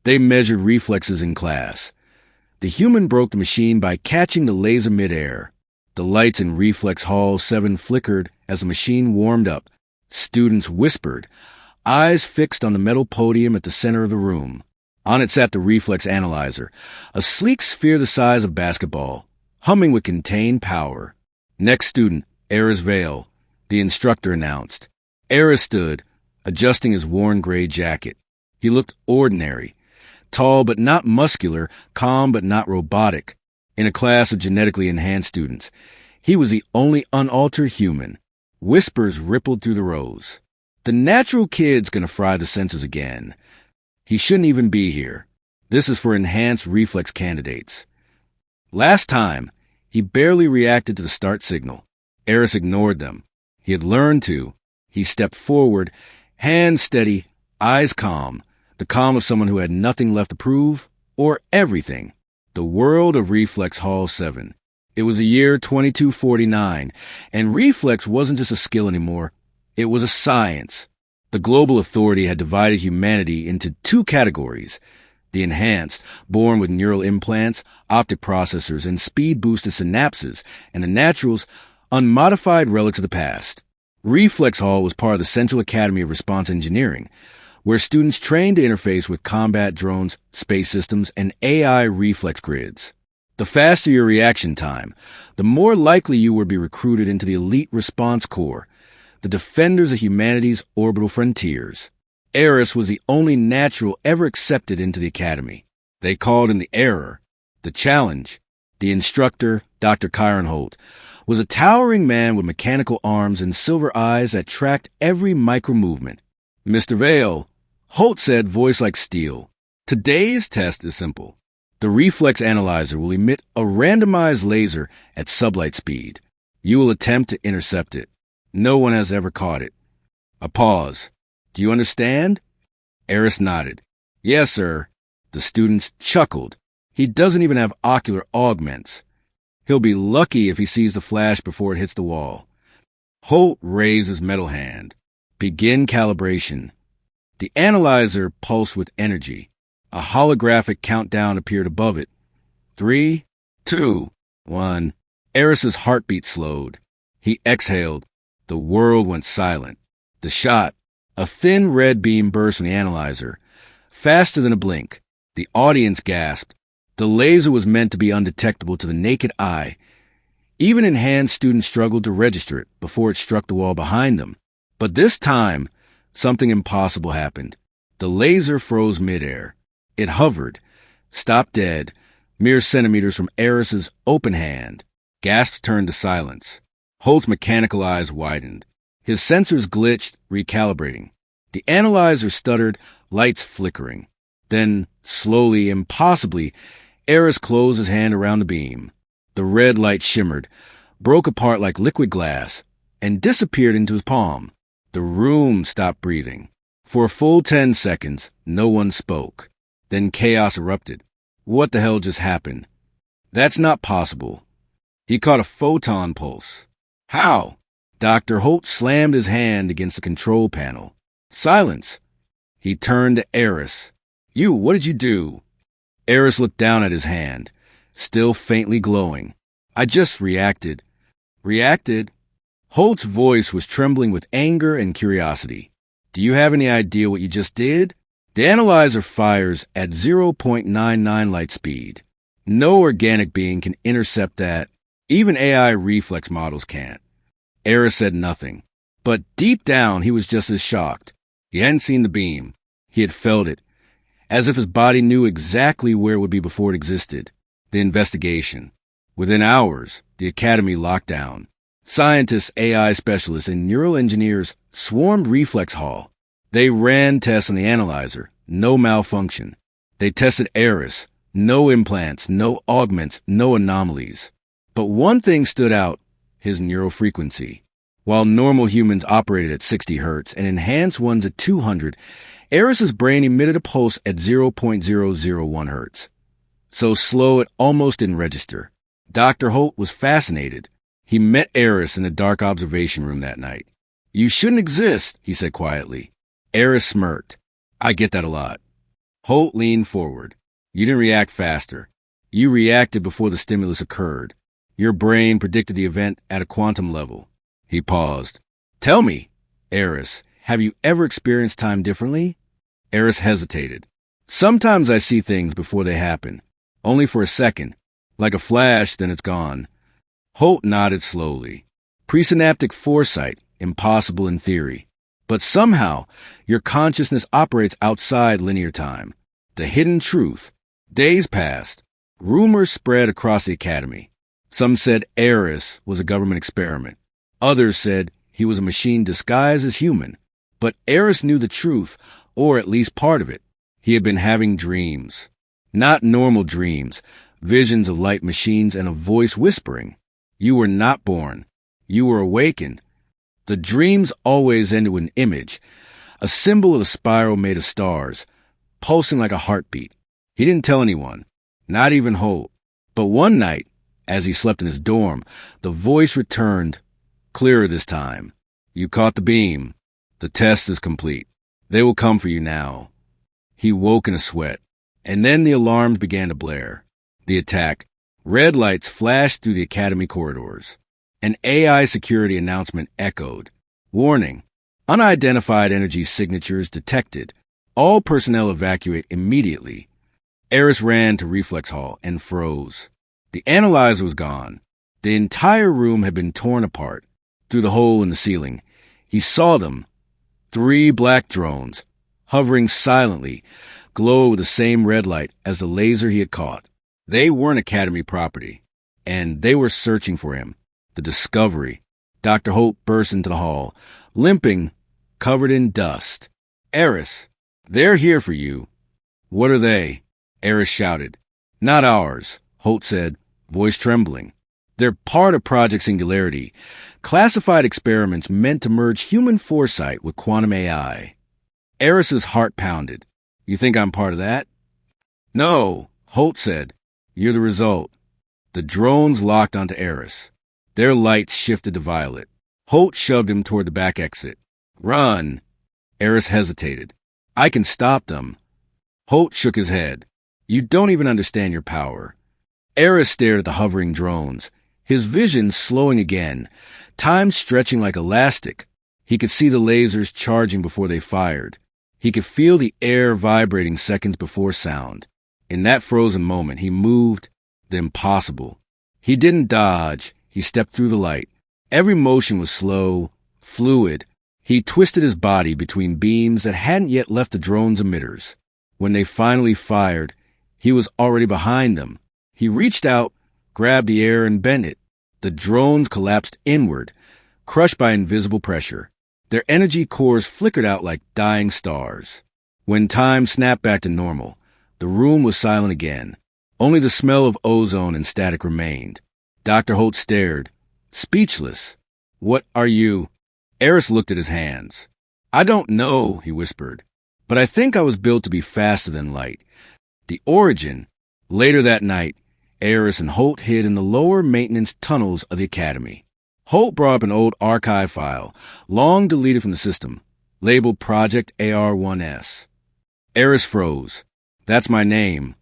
They measured reflexes in class. The human broke the machine by catching the laser midair. The lights in Reflex Hall 7 flickered as the machine warmed up. Students whispered, eyes fixed on the metal podium at the center of the room. On it sat the reflex analyzer, a sleek sphere the size of basketball, humming with contained power. Next student, Eris Vale, the instructor announced. Eris stood, adjusting his worn gray jacket. He looked ordinary, tall but not muscular, calm but not robotic. In a class of genetically enhanced students, he was the only unaltered human. Whispers rippled through the rows. The natural kid's gonna fry the sensors again. He shouldn't even be here. This is for enhanced reflex candidates. Last time, he barely reacted to the start signal. Eris ignored them. He had learned to. He stepped forward, hands steady, eyes calm, the calm of someone who had nothing left to prove, or everything. The world of Reflex Hall 7. It was the year 2249, and reflex wasn't just a skill anymore. It was a science. The global authority had divided humanity into two categories: the enhanced, born with neural implants, optic processors, and speed-boosted synapses, and the naturals, unmodified relics of the past. Reflex Hall was part of the Central Academy of Response Engineering, where students trained to interface with combat drones, space systems, and AI reflex grids. The faster your reaction time, the more likely you would be recruited into the elite response corps, the defenders of humanity's orbital frontiers. Eris was the only natural ever accepted into the academy. They called him the Error, the Challenge. The instructor, Dr. Kyron Holt, was a towering man with mechanical arms and silver eyes that tracked every micro-movement. Mr. Vale, Holt said, voice like steel. Today's test is simple. The reflex analyzer will emit a randomized laser at sublight speed. You will attempt to intercept it. No one has ever caught it. A pause. Do you understand? Eris nodded. Yes, sir. The students chuckled. He doesn't even have ocular augments. He'll be lucky if he sees the flash before it hits the wall. Holt raised his metal hand. Begin calibration. The analyzer pulsed with energy. A holographic countdown appeared above it. 3, 2, 1. Eris's heartbeat slowed. He exhaled. The world went silent. The shot. A thin red beam burst from the analyzer. Faster than a blink. The audience gasped. The laser was meant to be undetectable to the naked eye. Even enhanced students struggled to register it before it struck the wall behind them. But this time, something impossible happened. The laser froze midair. It hovered, stopped dead, mere centimeters from Eris's open hand. Gasps turned to silence. Holt's mechanical eyes widened. His sensors glitched, recalibrating. The analyzer stuttered, lights flickering. Then, slowly, impossibly, Eris closed his hand around the beam. The red light shimmered, broke apart like liquid glass, and disappeared into his palm. The room stopped breathing. For a full 10 seconds, no one spoke. Then chaos erupted. What the hell just happened? That's not possible. He caught a photon pulse. How? Dr. Holt slammed his hand against the control panel. Silence. He turned to Eris. You, what did you do? Eris looked down at his hand, still faintly glowing. I just reacted. Reacted? Holt's voice was trembling with anger and curiosity. Do you have any idea what you just did? The analyzer fires at 0.99 light speed. No organic being can intercept that. Even AI reflex models can't. Eris said nothing. But deep down, he was just as shocked. He hadn't seen the beam. He had felt it, as if his body knew exactly where it would be before it existed. The investigation. Within hours, the academy locked down. Scientists, AI specialists, and neural engineers swarmed Reflex Hall. They ran tests on the analyzer. No malfunction. They tested Eris. No implants, no augments, no anomalies. But one thing stood out, his neural frequency. While normal humans operated at 60 hertz and enhanced ones at 200, Eris's brain emitted a pulse at 0.001 hertz. So slow it almost didn't register. Dr. Holt was fascinated. He met Eris in the dark observation room that night. You shouldn't exist, he said quietly. Eris smirked. I get that a lot. Holt leaned forward. You didn't react faster. You reacted before the stimulus occurred. Your brain predicted the event at a quantum level. He paused. Tell me, Eris, have you ever experienced time differently? Eris hesitated. Sometimes I see things before they happen. Only for a second. Like a flash, then it's gone. Holt nodded slowly. Presynaptic foresight, impossible in theory. But somehow, your consciousness operates outside linear time. The hidden truth. Days passed. Rumors spread across the academy. Some said Eris was a government experiment. Others said he was a machine disguised as human. But Eris knew the truth, or at least part of it. He had been having dreams. Not normal dreams, visions of light machines and a voice whispering. You were not born. You were awakened. The dreams always ended with an image, a symbol of a spiral made of stars, pulsing like a heartbeat. He didn't tell anyone, not even Holt. But one night, as he slept in his dorm, the voice returned, clearer this time. You caught the beam. The test is complete. They will come for you now. He woke in a sweat, and then the alarms began to blare. The attack. Red lights flashed through the academy corridors. An AI security announcement echoed. Warning. Unidentified energy signatures detected. All personnel evacuate immediately. Eris ran to Reflex Hall and froze. The analyzer was gone. The entire room had been torn apart. Through the hole in the ceiling, he saw them. 3 black drones, hovering silently, glowed with the same red light as the laser he had caught. They weren't Academy property, and they were searching for him. The discovery. Dr. Holt burst into the hall, limping, covered in dust. Eris, they're here for you. What are they? Eris shouted. Not ours, Holt said, voice trembling. They're part of Project Singularity, classified experiments meant to merge human foresight with quantum AI. Eris's heart pounded. You think I'm part of that? No, Holt said. You're the result. The drones locked onto Eris. Their lights shifted to violet. Holt shoved him toward the back exit. Run! Eris hesitated. I can stop them. Holt shook his head. You don't even understand your power. Eris stared at the hovering drones, his vision slowing again, time stretching like elastic. He could see the lasers charging before they fired. He could feel the air vibrating seconds before sound. In that frozen moment, he moved the impossible. He didn't dodge. He stepped through the light. Every motion was slow, fluid. He twisted his body between beams that hadn't yet left the drone's emitters. When they finally fired, he was already behind them. He reached out, grabbed the air, and bent it. The drones collapsed inward, crushed by invisible pressure. Their energy cores flickered out like dying stars. When time snapped back to normal, the room was silent again. Only the smell of ozone and static remained. Dr. Holt stared, speechless. What are you? Eris looked at his hands. I don't know, he whispered, but I think I was built to be faster than light. The origin. Later that night, Eris and Holt hid in the lower maintenance tunnels of the academy. Holt brought up an old archive file, long deleted from the system, labeled Project AR-1S. Eris froze. That's my name,